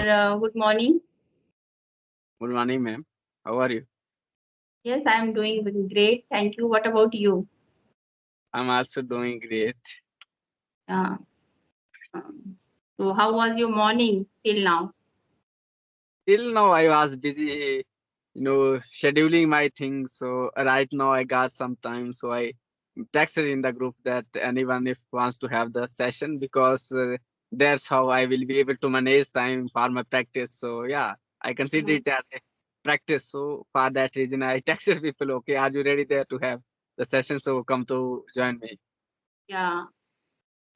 Good morning. Good morning, ma'am. How are you? Yes, I'm doing great. Thank you. What about you? I'm also doing great. Uh, um, so, how was your morning till now? Till now, I was busy, scheduling my things. So right now, I got some time. So I texted in the group that anyone if wants to have the session because that's how I will be able to manage time for my practice. So yeah, I consider Mhm. it as a practice. So for that reason, I texted people, okay, are you ready there to have the session? So come to join me. Yeah.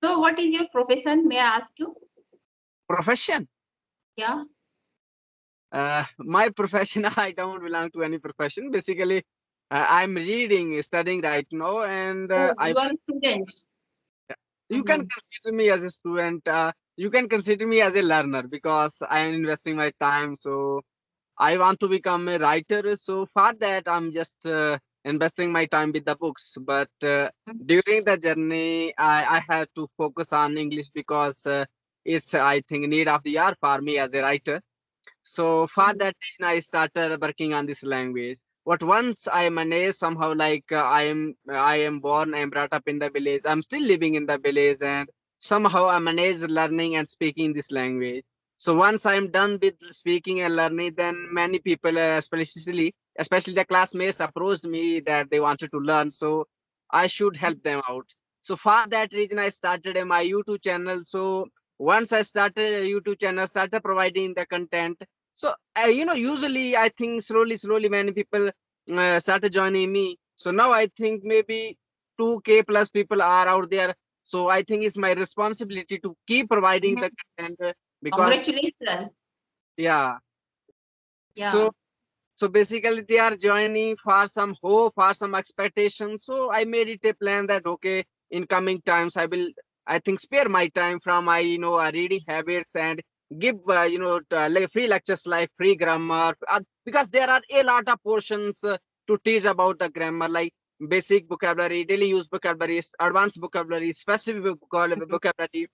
So, what is your profession? May I ask you? Profession. Yeah. My profession, I don't belong to any profession. Basically, I'm reading, studying right now, and Oh, I you are a student. you can Mhm. consider me as a student. You can consider me as a learner because I am investing my time. So I want to become a writer. So for that, I'm just investing my time with the books. But Mhm. during the journey, I had to focus on English because it's I think need of the hour for me as a writer. So for Mhm. that reason, I started working on this language. But once I managed somehow, like I am born and brought up in the village. I'm still living in the village, and somehow I managed learning and speaking this language. So once I'm done with speaking and learning, then many people, especially the classmates, approached me that they wanted to learn. So I should help them out. So for that reason, I started my YouTube channel. So once I started a YouTube channel, started providing the content. So usually I think slowly, many people started joining me. So now I think maybe 2K plus people are out there. So I think it's my responsibility to keep providing Mhm. the content because Congratulations. yeah. Yeah. So so basically, they are joining for some hope, for some expectation. So I made it a plan that okay, in coming times, I think, spare my time from my, reading habits and give, like free lectures like free grammar, because there are a lot of portions to teach about the grammar, like basic vocabulary, daily use vocabulary, advanced vocabulary, specific Mhm. vocabulary,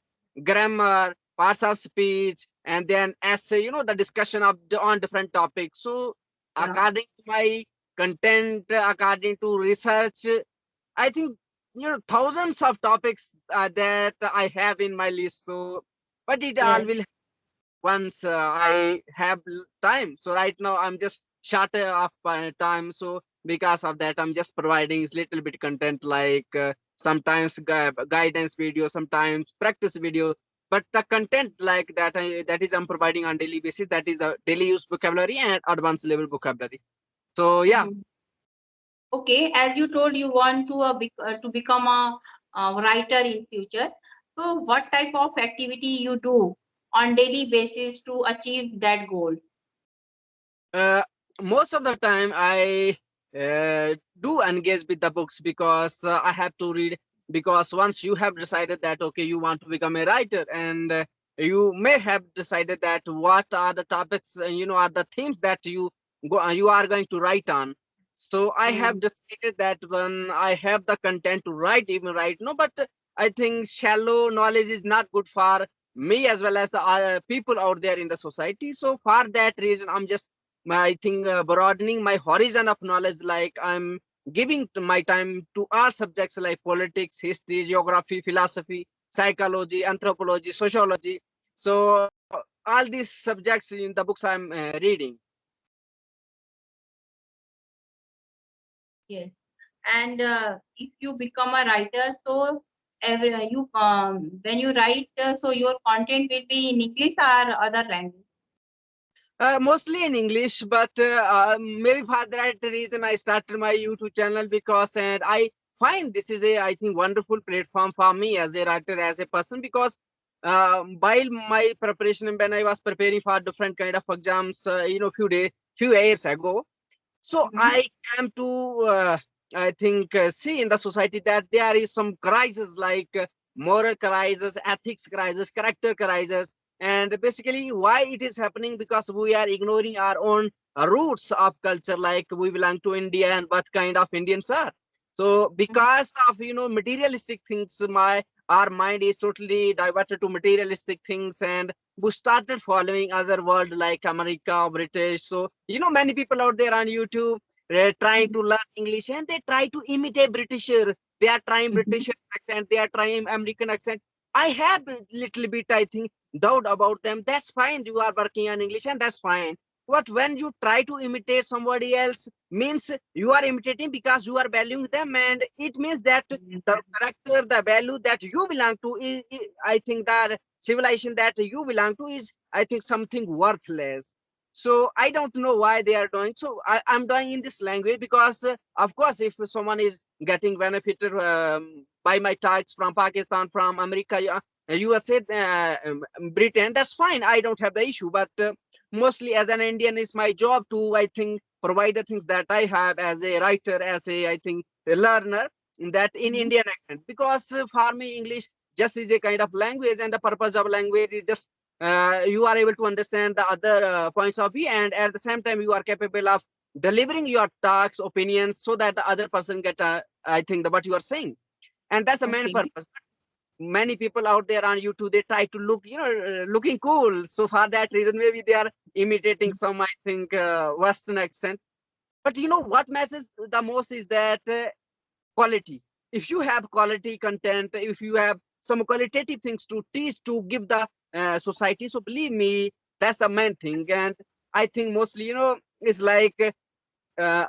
grammar, parts of speech, and then essay, the discussion on different topics. So Yeah. according to my content, according to research, I think thousands of topics that I have in my list. So but it all Yes. will once I have time. So right now I'm just short of time. So because of that, I'm just providing little bit content like sometimes guidance video, sometimes practice video. But the content like that is I'm providing on daily basis. That is the daily use vocabulary and advanced level vocabulary. So yeah, Mhm. Okay, as you told, you want to become a writer in future. So, what type of activity you do on daily basis to achieve that goal? uh, most of the time I do engage with the books because I have to read, because once you have decided that okay, you want to become a writer, and you may have decided that what are the topics, are the themes that you are going to write on. So I have Mm, decided that when I have the content to write, even right no, but I think shallow knowledge is not good for me as well as the people out there in the society. So for that reason, I'm just I think broadening my horizon of knowledge. Like I'm giving my time to all subjects like politics, history, geography, philosophy, psychology, anthropology, sociology. So all these subjects in the books I'm reading. yes. And if you become a writer, so every you when you write, so your content will be in English or other language. Mostly in English, but maybe for that reason I started my YouTube channel, because and I find this is a I think wonderful platform for me as a writer, as a person, because while my preparation when I was preparing for different kind of exams, few years ago, so Mhm. I am to I think see in the society that there is some crisis like moral crisis, ethics crisis, character crisis, and basically why it is happening, because we are ignoring our own roots of culture, like we belong to India and what kind of Indians are. So because of materialistic things, my our mind is totally diverted to materialistic things, and we started following other world like America, British. So many people out there on YouTube trying to learn English, and they try to imitate Britisher. They are trying British accent, they are trying American accent. I have a little bit, I think, doubt about them. That's fine, you are working on English, and that's fine. But when you try to imitate somebody else, means you are imitating because you are valuing them, and it means that the character, the value that you belong to I think that civilization that you belong to is, I think, something worthless. So I don't know why they are doing so. I'm doing in this language because of course, if someone is getting benefited by my tax from Pakistan, from America, USA, Britain, that's fine, I don't have the issue. But mostly as an Indian, is my job to, I think, provide the things that I have as a writer, as a, I think, a learner, that in Indian accent. Because for me, English just is a kind of language, and the purpose of language is just you are able to understand the other points of view, and at the same time you are capable of delivering your thoughts, opinions, so that the other person get, I think, what you are saying, and that's the main Okay. purpose. Many people out there on YouTube, they try to look, looking cool. So for that reason, maybe they are imitating some, I think, Western accent. But what matters the most is that quality. If you have quality content, if you have some qualitative things to teach, to give the society, so believe me, that's the main thing. And I think mostly, it's like uh,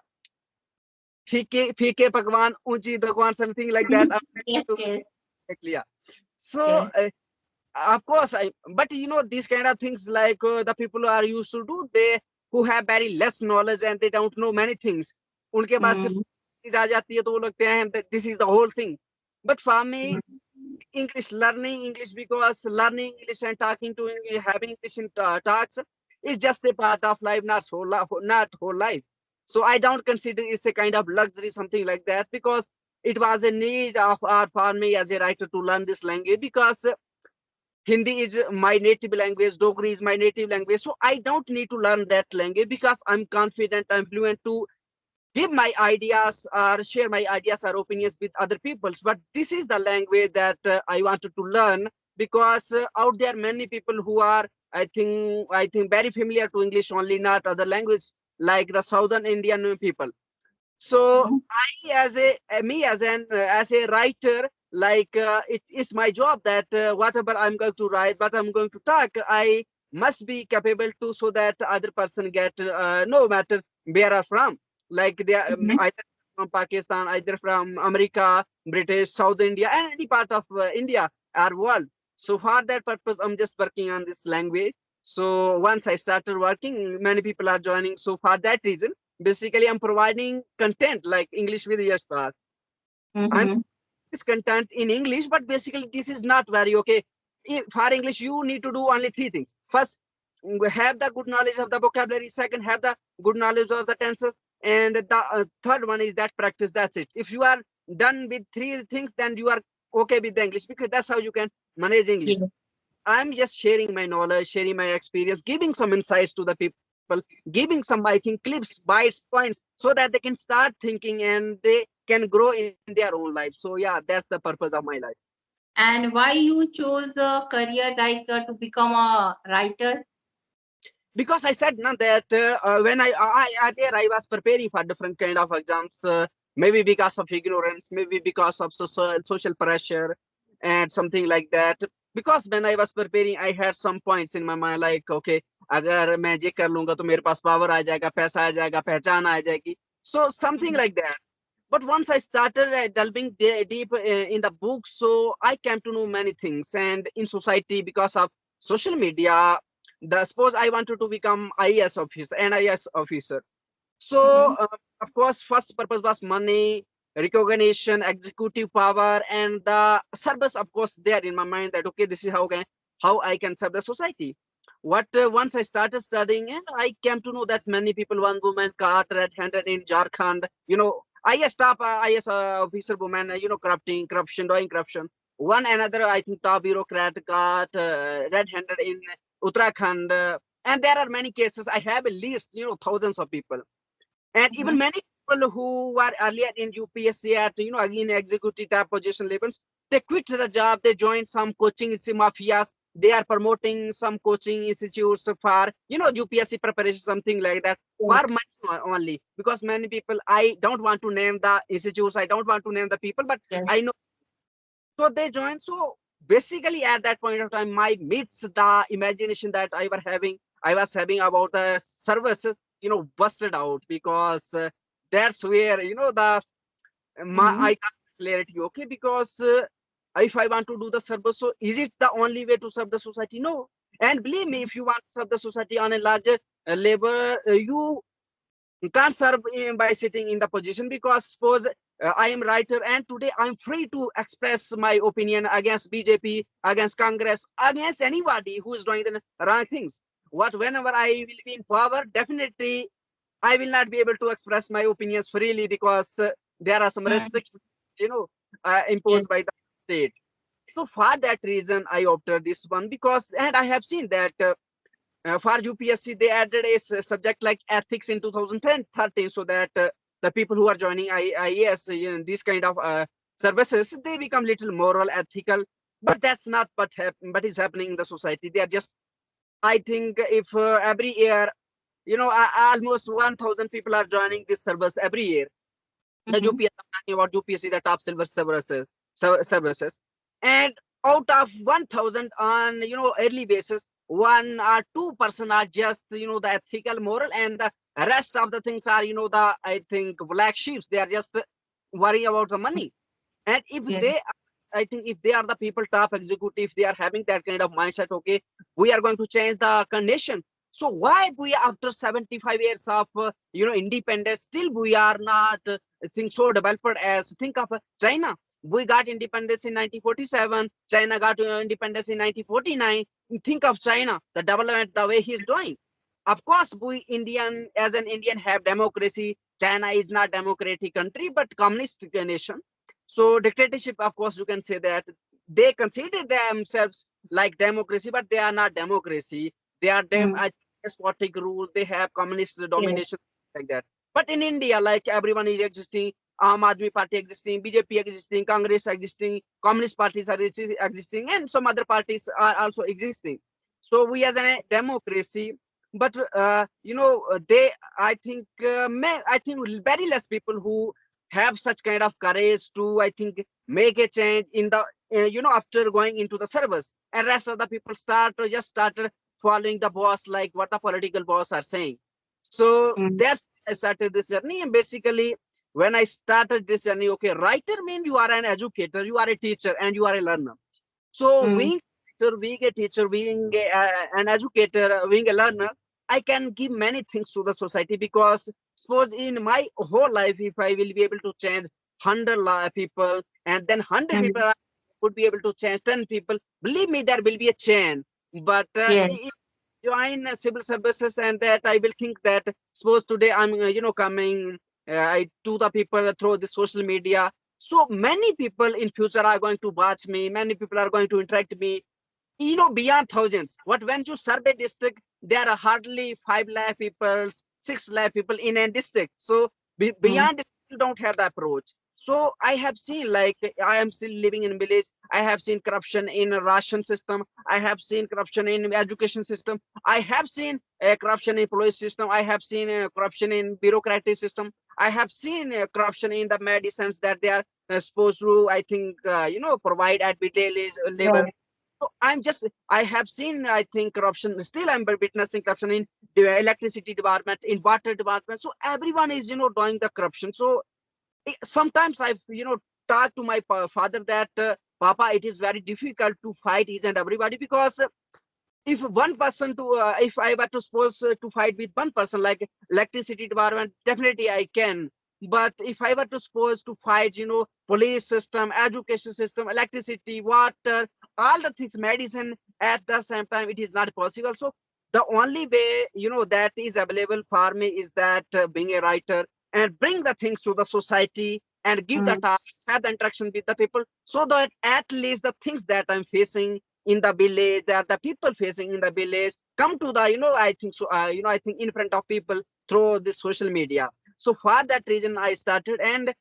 fike pakwan, unchi dakwan, something like that. I'm trying Yes, to yes, exactly, yeah. So yes. of course, but these kind of things, like the people who are used to do, they who have very less knowledge and they don't know many things, उनके पास सिर्फ Mm, चीज आ जाती है, तो वो लगते हैं that this is the whole thing. But for me, mm, English, learning English, because learning English and talking to English, having English in talks is just a part of life, not whole life. So I don't consider it's a kind of luxury, something like that, because it was a need of our for me as a writer to learn this language, because Hindi is my native language, Dogri is my native language. So I don't need to learn that language because I'm confident, I'm fluent to give my ideas or share my ideas or opinions with other peoples. But this is the language that I wanted to learn, because out there many people who are, I think very familiar to English only, not other language, like the Southern Indian people. So mm, I, as as a writer, like it is my job that whatever I'm going to write, what I'm going to talk, I must be capable to, so that other person get, no matter where are from, like they are mhm, either from Pakistan, either from America, British, South India, and any part of India or world. So for that purpose, I'm just working on this language. So once I started working, many people are joining. So for that reason, basically I'm providing content like English with yes pass. I'm mhm, this content in English, but basically this is not very okay. For English, you need to do only three things. First, have the good knowledge of the vocabulary. Second, have the good knowledge of the tenses, and the third one is that practice. That's it. If you are done with three things, then you are okay with the English, because that's how you can manage English. yes. I'm just sharing my knowledge, sharing my experience, giving some insights to the people, giving some, I think, clips, bites, points, so that they can start thinking and they can grow in their own life. So yeah, that's the purpose of my life. And why you chose a career like to become a writer? Because I said now that when I was preparing for different kind of exams, maybe because of ignorance, maybe because of social pressure, and something like that. Because when I was preparing, I had some points in my mind, like okay, अगर मैं ये कर लूंगा तो मेरे पास power आ जाएगा, पैसा आ जाएगा, पहचान आ जाएगी. So something Mhm, like that. But once I started delving deep in the book, so I came to know many things. And in society, because of social media, the suppose I wanted to become IAS officer, NIS officer. So mhm, of course, first purpose was money, recognition, executive power, and the service. Of course, there in my mind that okay, this is how I can serve the society. What once I started studying, and I came to know that many people, one woman caught red-handed in Jharkhand. IS top IS officer woman, corruption, doing corruption. One another, I think, top bureaucrat got red-handed in Uttarakhand. And there are many cases. I have a list, thousands of people, and even mhm, many. people who were earlier in UPSC at again executive type position levels, they quit the job, they join some coaching mafias. They are promoting some coaching institutes for UPSC preparation, something like that, Yes. for money only. Because many people, I don't want to name the institutes, I don't want to name the people, but Yes. I know. So they joined. So basically, at that point of time, my myths, the imagination that I was having about the services, busted out, because that's where the my Mm-hmm. I got clarity. Okay, because if I want to do the service, so is it the only way to serve the society? No. And believe me, if you want to serve the society on a larger level, you can't serve by sitting in the position, because suppose I am writer and today I'm free to express my opinion against BJP, against Congress, against anybody who is doing the wrong things. What Whenever I will be in power, definitely I will not be able to express my opinions freely, because there are some Mm. restrictions, Yes. imposed by the state. So for that reason, I opted this one, because, and I have seen that. For UPSC, they added a subject like ethics in 2013, so that the people who are joining IAS, these kind of services, they become little moral, ethical. But that's not what is happening in the society. They are just, I think, if every year, almost 1,000 people are joining this service every year, the Mm-hmm. UPS, I'm talking about UPSC, the top silver services, and out of 1,000 on early basis, 1 or 2% are just the ethical, moral, and the rest of the things are the, I think, black sheeps. They are just worrying about the money. And if Yes. they, I think, if they are the people, top executive, they are having that kind of mindset. Okay, we are going to change the condition. So why we, after 75 years of independence, still we are not think so developed as, think of China. We got independence in 1947. China got independence in 1949. Think of China, the development, the way he's doing. Of course, we Indian, as an Indian, have democracy. China is not democratic country, but communist nation. So dictatorship, of course, you can say that they consider themselves like democracy, but they are not democracy. They are Mm. despotic rule. They have communist Yes. domination, like that. But in India, like, everyone is existing. Aam Aadmi Party existing, BJP existing, Congress existing, communist parties are existing, and some other parties are also existing. So we, as a democracy, but they, I think, I think very less people who have such kind of courage to, I think, make a change in the after going into the service, and rest of the people just started following the boss, like what the political boss are saying. So Mm. that's, I started this journey. And basically, when I started this journey, okay, writer means you are an educator, you are a teacher, and you are a learner. So Mm. being a teacher, being an educator, being a learner, I can give many things to the society, because suppose in my whole life, if I will be able to change 100 people, and then 100 people Mm. would be able to change 10 people, believe me, there will be a chain. But Yes. if join civil services, and that I will think that, suppose today I'm coming to the people through the social media, so many people in future are going to watch me, many people are going to interact me, beyond thousands. What when you survey district, there are hardly 5 lakh people, 6 lakh people in a district. So Mm. beyond this, you don't have the approach. So I have seen, like, I am still living in village. I have seen corruption in a ration system. I have seen corruption in education system. I have seen corruption in police system. I have seen corruption in bureaucratic system. I have seen corruption in the medicines that they are supposed to, I think, provide at village level. Yes. So I have seen, I think, corruption. Still, I'm witnessing corruption in the electricity department, in water department. So everyone is, doing the corruption. So sometimes I've, talked to my father that, Papa, it is very difficult to fight each and everybody, because if one person to, if I were to suppose to fight with one person, like electricity department, definitely I can. But if I were to suppose to fight, police system, education system, electricity, water, all the things, medicine, at the same time, it is not possible. So the only way, that is available for me is that, being a writer, and bring the things to the society, and give the Mm. tasks, have the interaction with the people, so that at least the things that I'm facing in the village, that the people facing in the village come to the, I think so, I think, in front of people through this social media. So for that reason I started and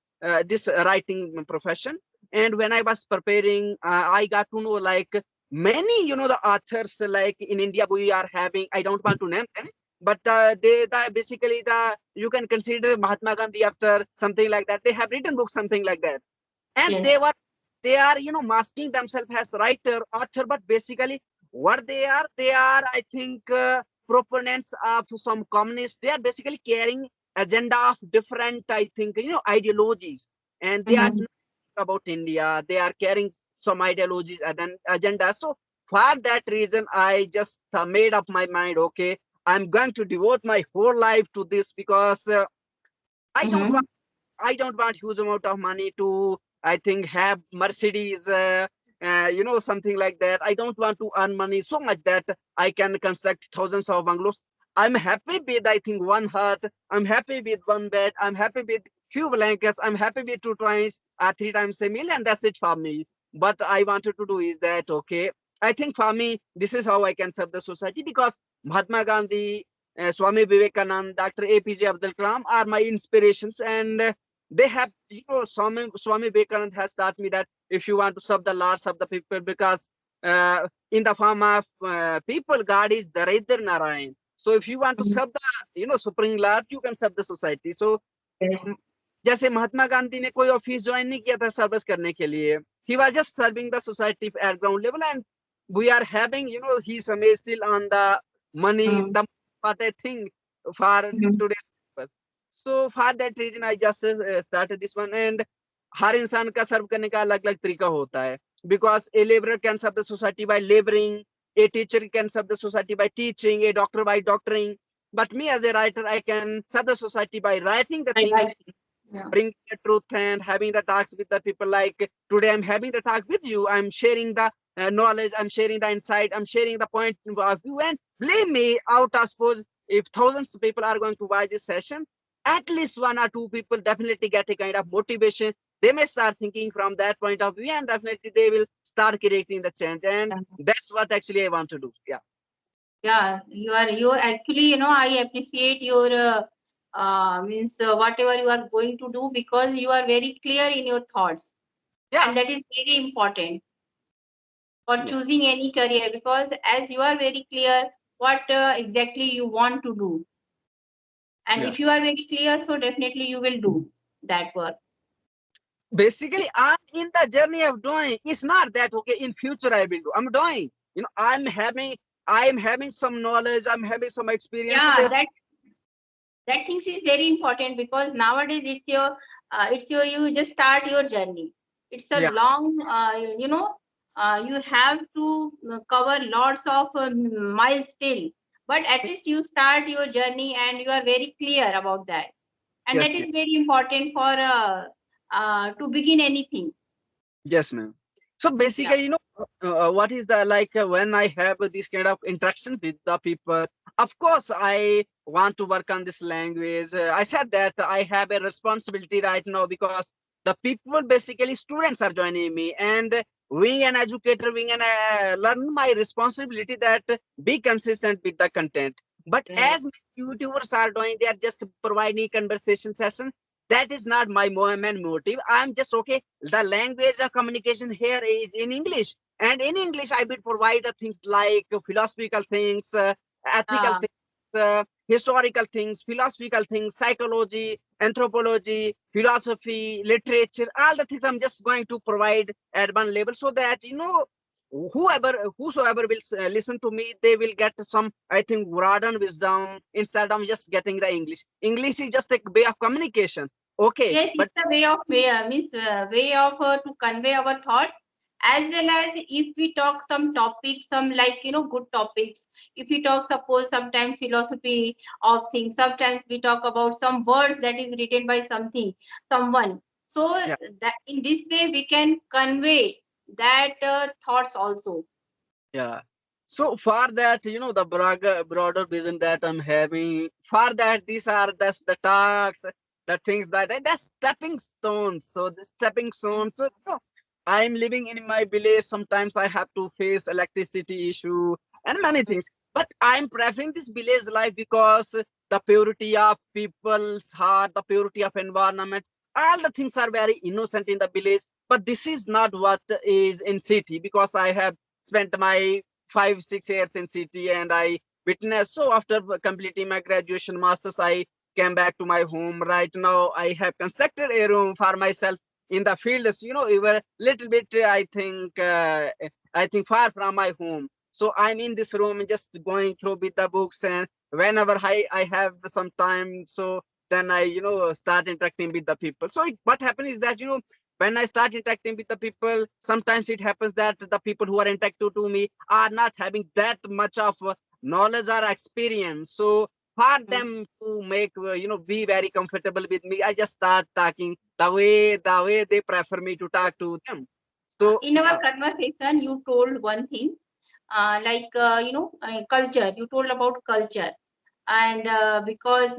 this writing profession. And when I was preparing, I got to know like many, the authors like in India we are having, I don't want to name them, but basically you can consider Mahatma Gandhi after something like that. They have written books something like that, and Yes. they are masking themselves as writer author, but basically what they are, I think, proponents of some communists. They are basically carrying agenda of different, I think, ideologies, and they are Mm-hmm. not about India. They are carrying some ideologies and then agenda. So for that reason I just made up my mind, okay, I'm going to devote my whole life to this, because I don't Mm-hmm. I don't want huge amount of money to, I think, have Mercedes, something like that. I don't want to earn money so much that I can construct thousands of bungalows. I'm happy with, I think, one hut. I'm happy with one bed. I'm happy with few blankets. I'm happy with two times, three times a meal, and that's it for me. But I wanted to do is that, okay, I think for me, this is how I can serve the society, because Mahatma Gandhi, Swami Vivekanand, Dr. APJ Abdul Kalam are my inspirations, and they have, Swami Vivekanand has taught me that if you want to serve the Lord, serve the people, because in the form of people, God is Daridar Narayan. So if you want to serve the, Supreme Lord, you can serve the society. So Yes. म, जैसे महात्मा गांधी ने कोई office join नहीं किया था service करने के लिए. He was just serving the society at ground level, and we are having, his image still on the money, Mm-hmm. the what I think for today's people. So for that reason I just started this one. And हर इंसान का सर्व करने का अलग अलग तरीका होता है, because a laborer can serve the society by laboring, a teacher can serve the society by teaching, a doctor by doctoring, but me as a writer, I can serve the society by writing the I things, like it. Yeah. bring the truth and having the talks with the people. Like today I'm having the talk with you, I'm sharing the knowledge, I'm sharing the insight, I'm sharing the point of view. And believe me, out of suppose if thousands of people are going to watch this session, at least one or two people definitely get a kind of motivation. They may start thinking from that point of view, and definitely they will start creating the change. And that's what actually I want to do. Yeah. Yeah, you actually, I appreciate your means whatever you are going to do, because you are very clear in your thoughts, Yeah. and that is very important for Yeah. choosing any career, because as you are very clear what exactly you want to do, and Yeah. if you are very clear, so definitely you will do that work. Basically I'm in the journey of doing. It's not that okay in future I will do, I'm doing, I'm having some knowledge, I'm having some experience. So Yeah, basically, that things is very important, because nowadays it's your you just start your journey. It's a yeah. long you have to cover lots of miles still, but at least you start your journey and you are very clear about that, and that Yes, is very important for to begin anything. yes, ma'am. So Yeah. basically, what is the like when I have this kind of interaction with the people, of course, I want to work on this language. I said that I have a responsibility right now, because the people, basically, students are joining me, and being an educator, being an learn my responsibility that be consistent with the content. But Yes. as YouTubers are doing, they are just providing conversation session. That is not my main motive. I'm just okay. The language of communication here is in English, and in English I will provide things like philosophical things, ethical uh, things, historical things, philosophical things, psychology, anthropology, philosophy, literature, all the things I'm just going to provide at one level, so that whosoever will listen to me, they will get some, I think, broaden wisdom instead of just getting the English. English is just a way of communication. Okay, Yes, but it's a way of means way of to convey our thoughts, as well as if we talk some topics, some like good topics. If we talk, suppose sometimes philosophy of things, sometimes we talk about some words that is written by something, someone. So yeah, that in this way we can convey that thoughts also. yeah. So for that, the broader vision that I'm having, for that, these are the talks, the things that's stepping stones. So the stepping stones. So I'm living in my village. Sometimes I have to face electricity issue and many things. But I'm preferring this village life, because the purity of people's heart, the purity of environment. All the things are very innocent in the village, but this is not what is in city, because I have spent my 5 6 years in city, and I witnessed. So after completing my graduation masters, I came back to my home. Right now I have constructed a room for myself in the fields, even little bit, I think far from my home. So I'm in this room just going through with the books, and whenever I have some time, so then I start interacting with the people. So what happens is that when I start interacting with the people, sometimes it happens that the people who are interacting to me are not having that much of knowledge or experience. So for Mm. them to make be very comfortable with me, I just start talking the way they prefer me to talk to them. So In our yeah. conversation, you told one thing, culture. You told about culture, and because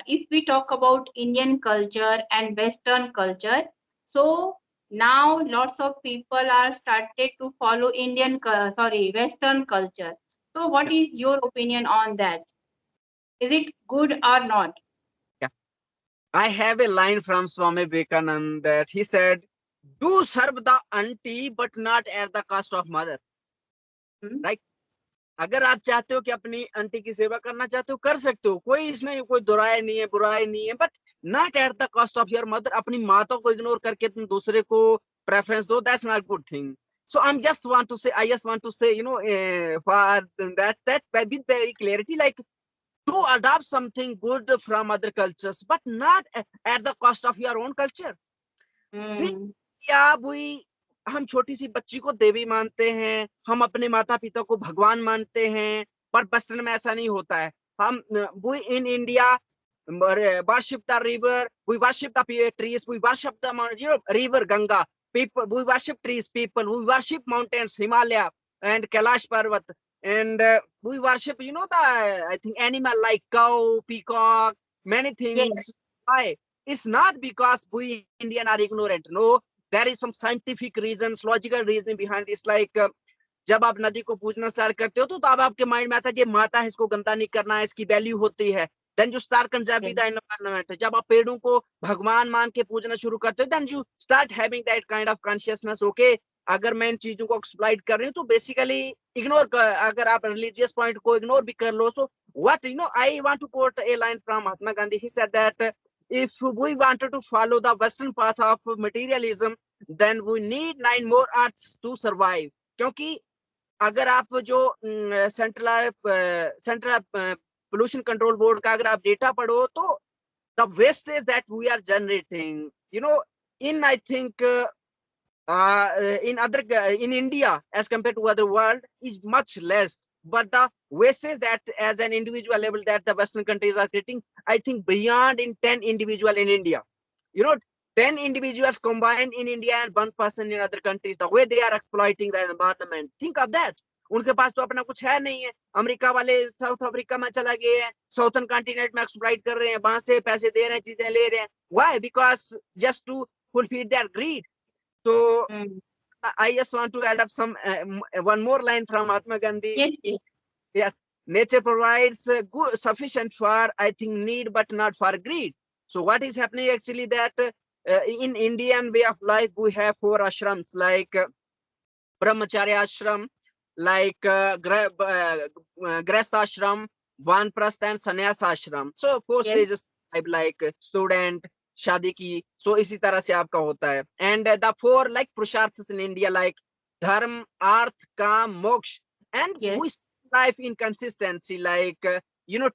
if we talk about Indian culture and Western culture, so now lots of people are started to follow Western culture. So, what is your opinion on that? Is it good or not? Yeah. I have a line from Swami Vivekananda that he said, "Do serve the auntie, but not at the cost of mother." Hmm? Right? अगर आप चाहते हो कि अपनी aunty की सेवा करना चाहते हो, कर सकते हो, कोई इसमें कोई दुराय नहीं है, बुराई नहीं है, but not at the cost of your mother. अपनी माता को इग्नोर करके तुम दूसरे को प्रेफरेंस दो, that's not good thing. So I just want to say, for that with very clarity, like to adopt something good from other cultures, but not at the cost of your own culture. See, Hmm. या वही हम छोटी सी बच्ची को देवी मानते हैं, हम अपने माता पिता को भगवान मानते हैं, पर वेस्टर्न में ऐसा नहीं होता है। हम we in India worship the river, we worship the trees, we worship the river Ganga, people, we worship trees, people, we worship mountains, Himalaya and Kailash Parvat, and we worship, the I think animal like cow, peacock, many things. Yes. Why? It's not because we Indian are ignorant. No, there is some scientific reasons, logical reasoning behind this. Like जब आप नदी को पूजना start करते हो, तो अब आपके माइंड में आता है ये माता है, इसको गंदा नहीं करना है, इसकी वैल्यू होती है। Then you start conserving the Yes. Environment. जब आप पेड़ों को भगवान मान के पूजना शुरू करते हो, then you start having that kind of consciousness. Okay, अगर मैं इन चीजों को एक्सप्लॉइट कर रही हूँ, तो बेसिकली अगर आप रिलीजियस पॉइंट को इग्नोर भी कर लो, so what I want to quote a line from Mahatma Gandhi. He said that if we wanted to follow the western path of materialism, then we need 9 more earths to survive। क्योंकि अगर आप जो central pollution control board का अगर आप data पढ़ो, तो the wastage that we are generating, in I think in India as compared to other world is much less. But the wastage that as an individual level that the Western countries are creating, I think beyond in 10 individual in India. You know, 10 individuals combined in India and 1 person in other countries. The way they are exploiting the environment. Think of that. उनके पास तो अपना कुछ है नहीं है। America वाले south Africa में चला गए हैं, साउथर्न कॉन्टिनेंट में एक्सप्लॉइट कर रहे हैं, वहां से पैसे दे रहे हैं, चीजें ले रहे हैं। Why? Because just to fulfil their greed. So Hmm. I just want to add up some one more line from Mahatma Gandhi. Yes. Yes. Yes, nature provides good, sufficient for I think need, but not for greed. So what is happening actually that in Indian way of life we have 4 ashrams like brahmacharya ashram, like grahastha ashram, vanprastha and sannyas ashram. So 4 stages like student, शादी की, सो इसी तरह से आपका होता है। And the 4 like पुरुषार्थs in India like धर्म, अर्थ, काम, मोक्ष, and Yes. we life in consistency like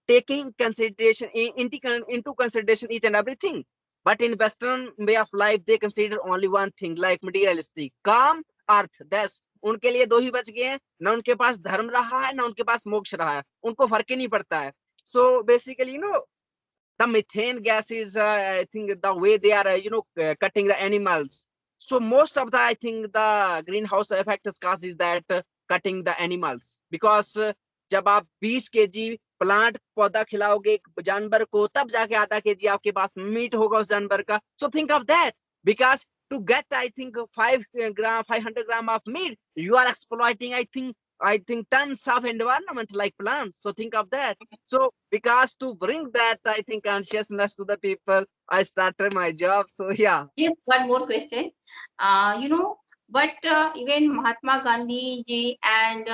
taking consideration into consideration each and everything. But in Western way of life they consider only one thing like materialistic, काम, अर्थ, that's उनके लिए 2 ही बच गए हैं, ना उनके पास धर्म रहा है, ना उनके पास मोक्ष रहा है, उनको फर्क ही नहीं पड़ता है। So basically, the methane gas is I think the way they are cutting the animals. So most of the I think the greenhouse effect cause is that cutting the animals, because जब आप 20 kg plant पौधा खिलाओगे एक जानवर को, तब जाके आधा केजी आपके पास मीट होगा उस जानवर का। So think of that, because to get I think 500 gram of meat, you are exploiting I think I think tons of environment like plants. So think of that. So because to bring that, I think consciousness to the people, I started my job. So yeah. Yes, one more question. But even Mahatma Gandhi ji and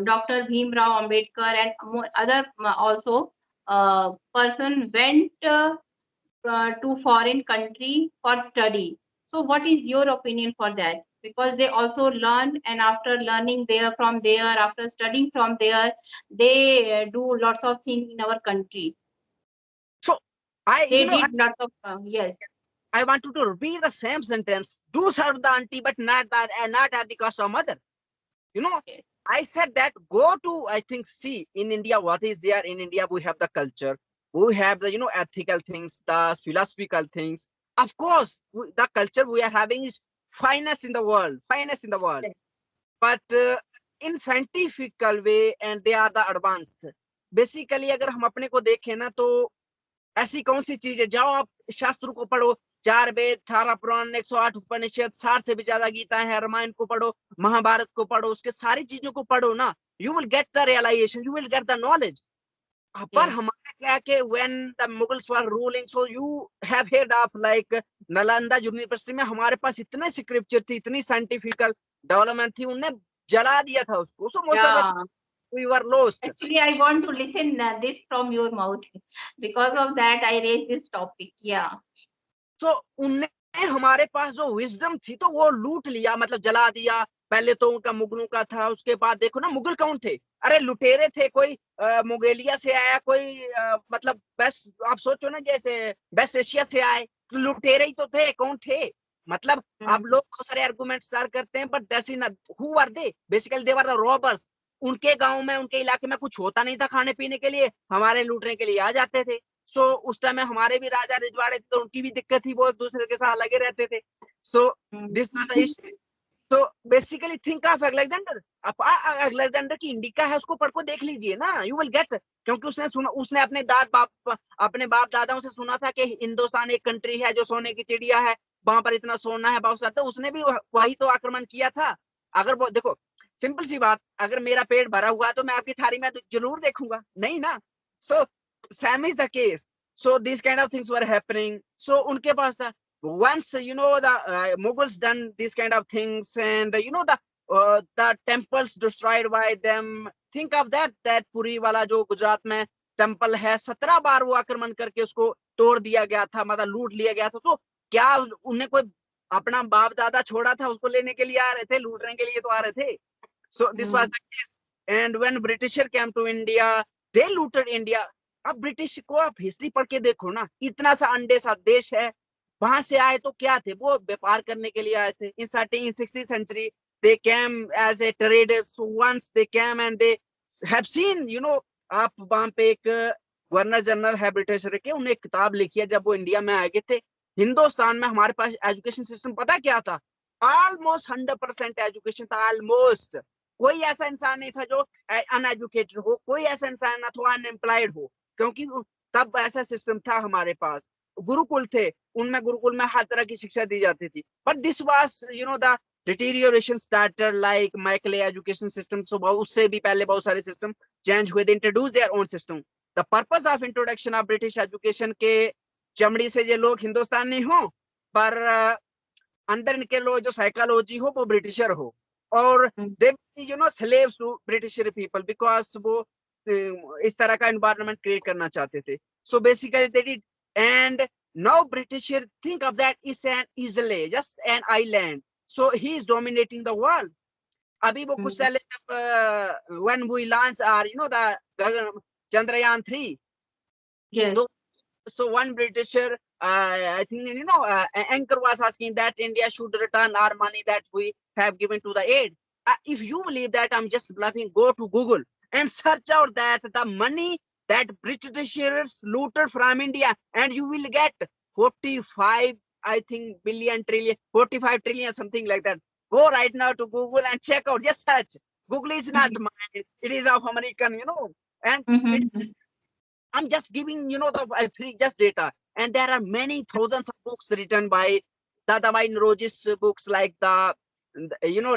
Dr. Bhim Rao Ambedkar and other also person went to foreign country for study. So what is your opinion for that? Because they also learn, and after learning there from there, after studying from there, they do lots of things in our country. So I, They did lots of yes. I want to repeat the same sentence. Do serve the auntie, but not at the cost of mother. You know, Yes. I said that go to, I think, see in India, what is there in India? We have the culture, we have the, ethical things, the philosophical things. Of course, the culture we are having is finest in the world, finest in the world. But in scientifical way, and they are the advanced. Basically, अगर हम अपने को देखें ना तो ऐसी कौन सी चीज है, जाओ आप शास्त्र को पढ़ो, 4 वेद, 18 पुराण, 108 उपनिषद, 60 से भी ज्यादा गीता है, रामायण को पढ़ो, महाभारत को पढ़ो, उसके सारी चीजों को पढ़ो ना, you will get the realization, you will get the knowledge. पर Yes. हमारा क्या कि when the Mughals were ruling, so you have heard of like Nalanda university में हमारे पास इतने स्क्रिप्चर थी, इतनी साइंटिफिकल डेवलपमेंट थी, उनने जला दिया था उसको. So most of the Yeah. We were lost. Actually, I want to listen this from your mouth. Because of that, I raised this topic. Yeah. तो उनने हमारे पास जो विजडम थी तो वो लूट लिया, मतलब जला दिया. पहले तो उनका मुगलों का था, उसके बाद देखो ना मुगल कौन थे, अरे लुटेरे थे. कोई मुगेलिया से आया, कोई मतलब बस आप सोचो ना, जैसे वेस्ट एशिया से आए, तो लुटेरे ही तो थे, कौन थे. मतलब Mm. अब लोग बहुत सारे आर्गुमेंट स्टार्ट करते हैं, but that's in who are they, basically they were the robbers. उनके गांव में, उनके इलाके में कुछ होता नहीं था खाने पीने के लिए, हमारे लूटने के लिए आ जाते थे. सो उस टाइम में हमारे भी राजा रिजवाड़े थे, तो उनकी भी दिक्कत थी, वो एक दूसरे के साथ लगे रहते थे. सो Mm. This was the issue. तो बेसिकली थिंक ऑफ अलेक्जेंडर. आप अलेक्जेंडर की इंडिका है, उसको पढ़ को देख लीजिए ना, यू विल गेट. क्योंकि उसने सुना, उसने अपने बाप दादाओं से सुना था कि हिंदुस्तान एक कंट्री है जो सोने की चिड़िया है, वहां पर इतना सोना है बहुत सारा, तो उसने भी वही तो आक्रमण किया था. अगर वो देखो, सिंपल सी बात, अगर मेरा पेट भरा हुआ है तो मैं आपकी थाली में तो जरूर देखूंगा नहीं ना. सो same is the case. So these kind of things were happening. So unke paas tha. Once the Mughals done these kind of things, and the temples destroyed by them. Think of that Puri wala जो गुजरात में temple है, 17 बार वो आक्रमण करके उसको तोड़ दिया गया था, मतलब लूट लिया गया था. तो क्या उन्हें कोई अपना बाप दादा छोड़ा था, उसको लेने के लिए आ रहे थे, लूटने के लिए तो आ रहे थे. So this was Mm. the case. And when Britisher came to India, they looted India. अब ब्रिटिश को आप हिस्ट्री पढ़ के देखो ना, इतना सा अंडे सा देश है, वहां से आए तो क्या थे, वो व्यापार करने के लिए आए थे. इन 16th century they came as a traders. So once they came and they have seen, आप वहां पे एक गवर्नर जनरल है ब्रिटिशर के, उन्हें एक किताब लिखी है, जब वो इंडिया में आ गए थे. हिंदुस्तान में हमारे पास एजुकेशन सिस्टम पता क्या था, ऑलमोस्ट 100% एजुकेशन था, ऑलमोस्ट. कोई ऐसा इंसान नहीं था जो अनएजुकेटेड हो, कोई ऐसा इंसान ना था अनएम्प्लॉयड हो, क्योंकि तब ऐसा सिस्टम था हमारे पास. गुरुकुल थे, उनमें गुरुकुल में हर तरह की शिक्षा दी जाती थी. But this was the deterioration started like Michael education system. So उससे भी पहले बहुत सारे सिस्टम चेंज हुए, they introduced their own system. The purpose of introduction of British education के चमड़ी से ये लोग हिंदुस्तानी हो, पर अंदर इनके लोग जो साइकोलॉजी हो वो ब्रिटिशर हो, और Mm. They slaves to British people, because वो इस तरह का एनवायरनमेंट क्रिएट करना चाहते थे. So basically they did. And now Britisher think of that is an isle, just an island. So he is dominating the world. अभी वो कुछ Mm. पहले जब when we launch are the Chandrayaan 3. Yes. So one Britisher, I think, anchor was asking that India should return our money that we have given to the aid. If you believe that I'm just bluffing, go to Google and search out that the money that Britishers looted from India, and you will get 45, I think, billion, trillion, 45 trillion, something like that. Go right now to Google and check out. Just search. Google is not mine; it is of American, and it's. Mm-hmm. I'm just giving, the free just data. And there are many thousands of books written by the Nauroji's books, like the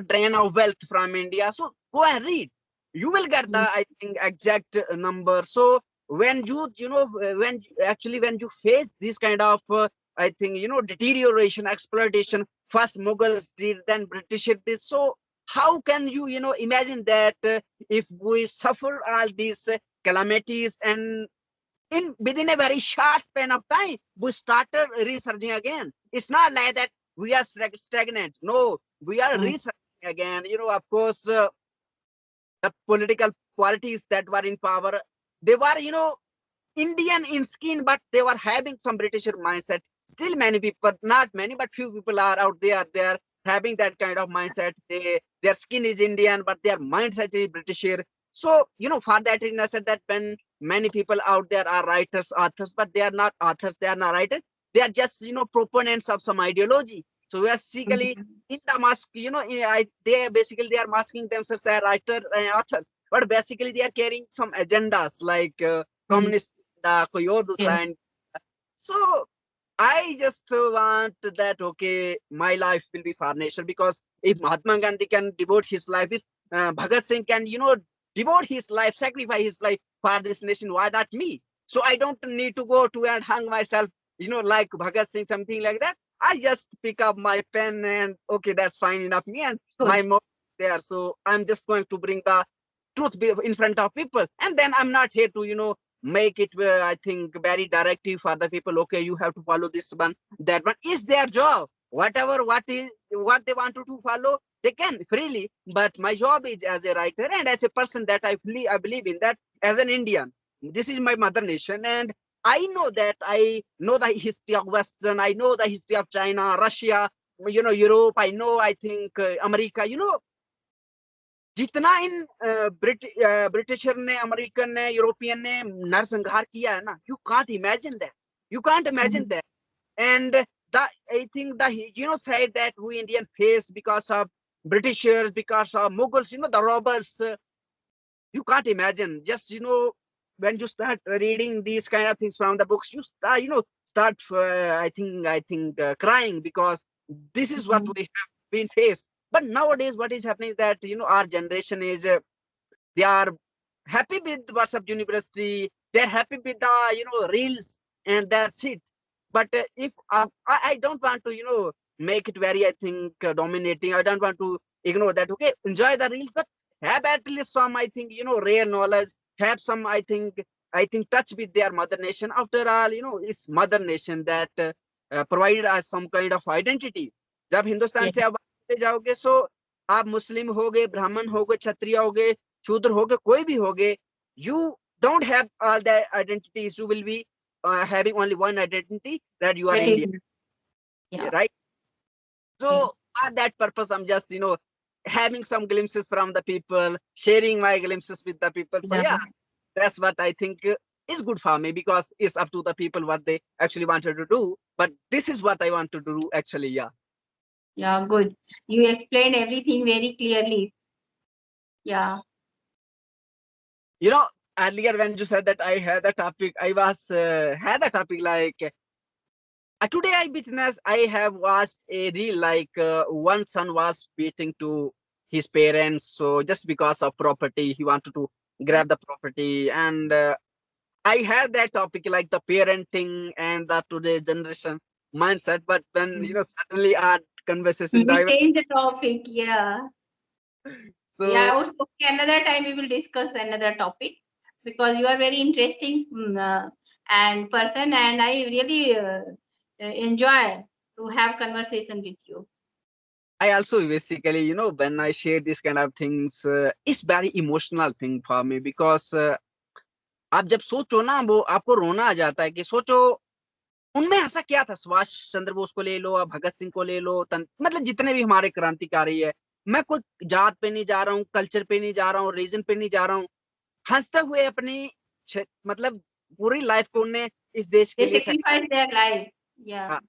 drain of wealth from India. So go and read. You will get the, Mm. I think, exact number. So when when you face this kind of, I think, deterioration, exploitation, first Mughals did, then British did. So how can you, imagine that if we suffer all these calamities, and in within a very short span of time we started researching again. It's not like that we are stagnant. No, we are Mm. researching again. Of course, the political parties that were in power, they were, Indian in skin, but they were having some Britisher mindset. Still, many people, not many, but few people are out there. They are having that kind of mindset. Their skin is Indian, but their mindset is Britisher. So, for that reason, I said that when many people out there are writers, authors, but they are not authors, they are not writers. They are just, proponents of some ideology. So basically, Mhm. in the mask, they are masking themselves as writers and authors, but basically they are carrying some agendas like Mm. communist, कोई और दूसरा Yes. end. So I just want that, okay, my life will be for nation, because if Mahatma Gandhi can devote his life, if Bhagat Singh can, devote his life, sacrifice his life for this nation, why not me? So I don't need to go to and hang myself, like Bhagat Singh, something like that. I just pick up my pen and okay, that's fine enough me and Good. my mom there. So I'm just going to bring the truth in front of people, and then I'm not here to, make it, I think, very directive for the people. Okay, you have to follow this one, that one is their job. Whatever, what they want to follow, they can freely. But my job is as a writer and as a person that I believe in that, as an Indian. This is my mother nation, and I know that I know the history of Western. I know the history of China, Russia, Europe. I know, I think, America. जितना इन britisher ने, American ने, European ने नरसंहार किया है ना, you can't imagine that, you can't imagine Mhm. That. And the, I think, the side that we Indian face because of Britishers, because of Mughals, the robbers, you can't imagine. Just, when you start reading these kind of things from the books, you start I think crying, because this is what Mhm. we have been faced. But nowadays what is happening is that, our generation is, they are happy with WhatsApp University. They're happy with the, reels, and that's it. But if I don't want to, make it very, I think, dominating. I don't want to ignore that. Okay, enjoy the reels, but have at least some, I think, rare knowledge. Have some, I think, touch with their mother nation. After all, it's mother nation that provided us some kind of identity. जब Hindustan Yes. से आप जाओगे, सो आप मुस्लिम हो गए, ब्राह्मण हो गए, क्षत्रिय हो गए, शूद्र हो गए, कोई भी हो गए, you don't have all the identities. You will be having only one identity, that you are That is, Indian, yeah. right? Yes. So for that purpose, I'm just, having some glimpses from the people, sharing my glimpses with the people. So Yeah. yeah, that's what I think is good for me, because it's up to the people what they actually wanted to do. But this is what I want to do actually. Yeah. Yeah. Good. You explained everything very clearly. Yeah. You know, earlier when you said that I had a topic, I was had a topic like, today I witnessed, I have watched a reel like, one son was beating to his parents. So just because of property, he wanted to grab the property. And I had that topic like the parenting and the today's generation mindset. But when, Mm. suddenly our conversation We dive. change the topic. Yeah. So Yeah. Okay. Another time we will discuss another topic because you are very interesting and person, and I really enjoy to have conversation with you. I also basically, when I share these kind of things, it's very emotional thing for me, because आप जब सोचो ना, वो आपको रोना आ जाता है कि सोचो उनमें ऐसा क्या था। सुभाष चंद्र बोस को ले लो, आप भगत सिंह को ले लो, मतलब जितने भी हमारे क्रांतिकारी है। मैं कोई जात पे नहीं जा रहा हूँ, कल्चर पे नहीं जा रहा हूँ, रीजन पे नहीं जा रहा हूँ। हंसते हुए अपनी मतलब पूरी लाइफ को उनने इस देश के They लिए sacrifice their life. Yeah.